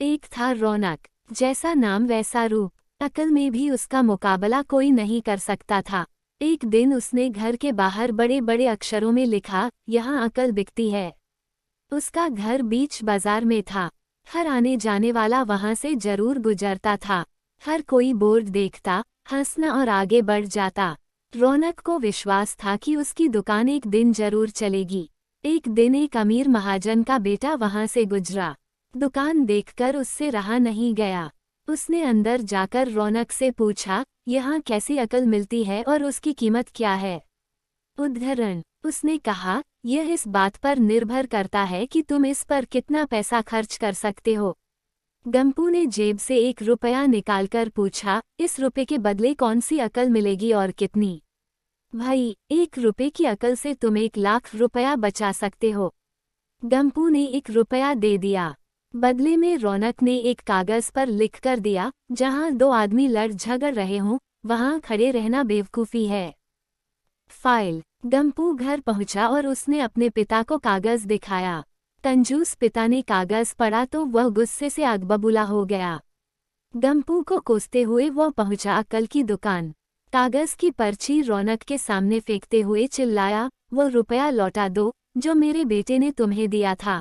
एक था रौनक, जैसा नाम वैसा रूप, अकल में भी उसका मुकाबला कोई नहीं कर सकता था। एक दिन उसने घर के बाहर बड़े बड़े अक्षरों में लिखा, यहाँ अकल बिकती है। उसका घर बीच बाजार में था। हर आने जाने वाला वहां से जरूर गुजरता था। हर कोई बोर्ड देखता, हंसना और आगे बढ़ जाता। रौनक को विश्वास था कि उसकी दुकान एक दिन जरूर चलेगी। एक दिन एक अमीर महाजन का बेटा वहां से गुजरा। दुकान देखकर उससे रहा नहीं गया। उसने अंदर जाकर रौनक से पूछा, यहाँ कैसी अकल मिलती है और उसकी कीमत क्या है? उदाहरण, उसने कहा, यह इस बात पर निर्भर करता है कि तुम इस पर कितना पैसा खर्च कर सकते हो। गंपू ने जेब से 1 रुपया निकालकर पूछा, इस रुपए के बदले कौन सी अकल मिलेगी और कितनी? भाई, 1 रुपए की अकल से तुम 1 लाख रुपया बचा सकते हो। गंपू ने 1 रुपया दे दिया। बदले में रौनक ने एक कागज पर लिख कर दिया, जहां 2 आदमी लड़ झगड़ रहे हों, वहां खड़े रहना बेवकूफ़ी है। फाइल। गंपू घर पहुंचा और उसने अपने पिता को कागज दिखाया। कंजूस पिता ने कागज पढ़ा तो वह गुस्से से आग बबूला हो गया। गंपू को कोसते हुए वह पहुंचा अक्ल की दुकान। कागज की पर्ची रौनक के सामने फेंकते हुए चिल्लाया, वो रुपया लौटा दो जो मेरे बेटे ने तुम्हें दिया था।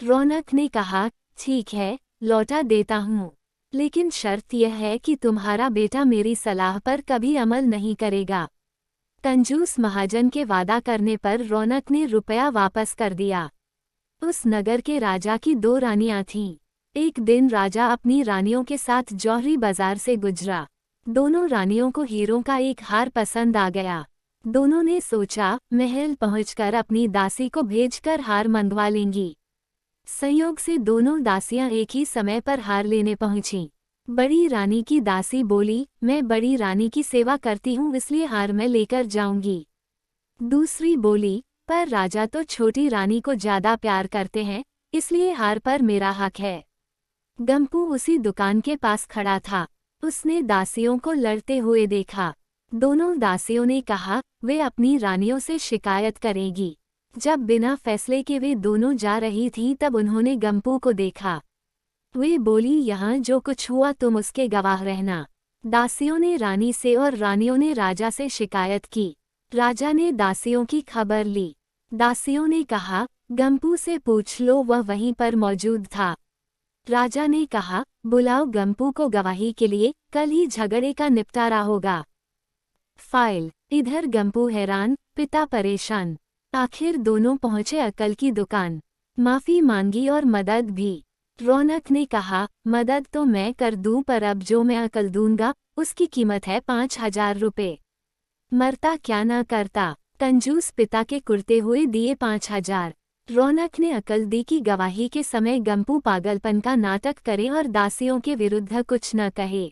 रौनक ने कहा, ठीक है, लौटा देता हूँ, लेकिन शर्त यह है कि तुम्हारा बेटा मेरी सलाह पर कभी अमल नहीं करेगा। कंजूस महाजन के वादा करने पर रौनक ने रुपया वापस कर दिया। उस नगर के राजा की 2 रानियां थीं। एक दिन राजा अपनी रानियों के साथ जौहरी बाजार से गुजरा। दोनों रानियों को हीरों का एक हार पसंद आ गया। दोनों ने सोचा, महल पहुंचकर अपनी दासी को भेजकर हार मंगवा लेंगी। संयोग से दोनों दासियां एक ही समय पर हार लेने पहुंचीं। बड़ी रानी की दासी बोली, मैं बड़ी रानी की सेवा करती हूँ इसलिए हार मैं लेकर जाऊंगी। दूसरी बोली, पर राजा तो छोटी रानी को ज्यादा प्यार करते हैं, इसलिए हार पर मेरा हक है। गंपू उसी दुकान के पास खड़ा था। उसने दासियों को लड़ते हुए देखा। दोनों दासियों ने कहा, वे अपनी रानियों से शिकायत करेगी। जब बिना फैसले के वे दोनों जा रही थीं तब उन्होंने गंपू को देखा। वे बोली, यहाँ जो कुछ हुआ तुम उसके गवाह रहना। दासियों ने रानी से और रानियों ने राजा से शिकायत की। राजा ने दासियों की खबर ली। दासियों ने कहा, गंपू से पूछ लो, वह वहीं पर मौजूद था। राजा ने कहा, बुलाओ गंपू को गवाही के लिए, कल ही झगड़े का निपटारा होगा। फाइल। इधर गंपू हैरान, पिता परेशान। आखिर दोनों पहुंचे अकल की दुकान। माफी मांगी और मदद भी। रौनक ने कहा, मदद तो मैं कर दूं पर अब जो मैं अकल दूंगा उसकी कीमत है 5,000 रुपये। मरता क्या न करता। कंजूस पिता के कुर्ते हुए दिए 5,000। रौनक ने अकल दी की गवाही के समय गंपू पागलपन का नाटक करे और दासियों के विरुद्ध कुछ न कहे।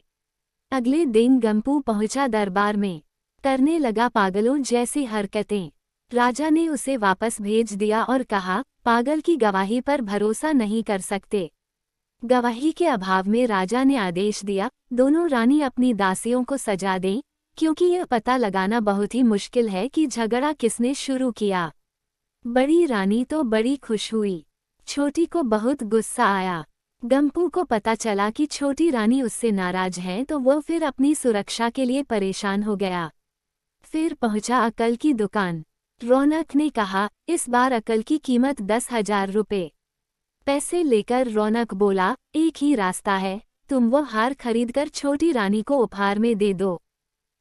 अगले दिन गंपू पहुंचा दरबार में। करने लगा पागलों जैसी हरकतें। राजा ने उसे वापस भेज दिया और कहा, पागल की गवाही पर भरोसा नहीं कर सकते। गवाही के अभाव में राजा ने आदेश दिया, दोनों रानी अपनी दासियों को सजा दें, क्योंकि यह पता लगाना बहुत ही मुश्किल है कि झगड़ा किसने शुरू किया। बड़ी रानी तो बड़ी खुश हुई, छोटी को बहुत गुस्सा आया। गंपू को पता चला कि छोटी रानी उससे नाराज है तो वह फिर अपनी सुरक्षा के लिए परेशान हो गया। फिर पहुंचा अकल की दुकान। रौनक ने कहा, इस बार अकल की कीमत 10,000 रुपये। पैसे लेकर रौनक बोला, एक ही रास्ता है, तुम वो हार खरीदकर छोटी रानी को उपहार में दे दो।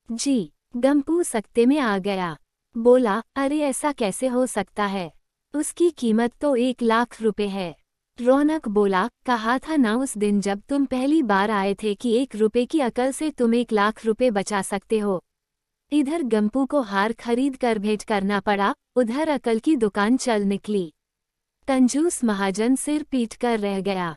जी। गंपू सकते में आ गया। बोला, अरे ऐसा कैसे हो सकता है, उसकी कीमत तो 1 लाख रुपये है। रौनक बोला, कहा था ना उस दिन जब तुम पहली बार आए थे कि 1 रुपये की अकल से तुम 1 लाख रुपये बचा सकते हो। इधर गंपू को हार खरीद कर भेंट करना पड़ा, उधर अकल की दुकान चल निकली। कंजूस महाजन सिर पीट कर रह गया।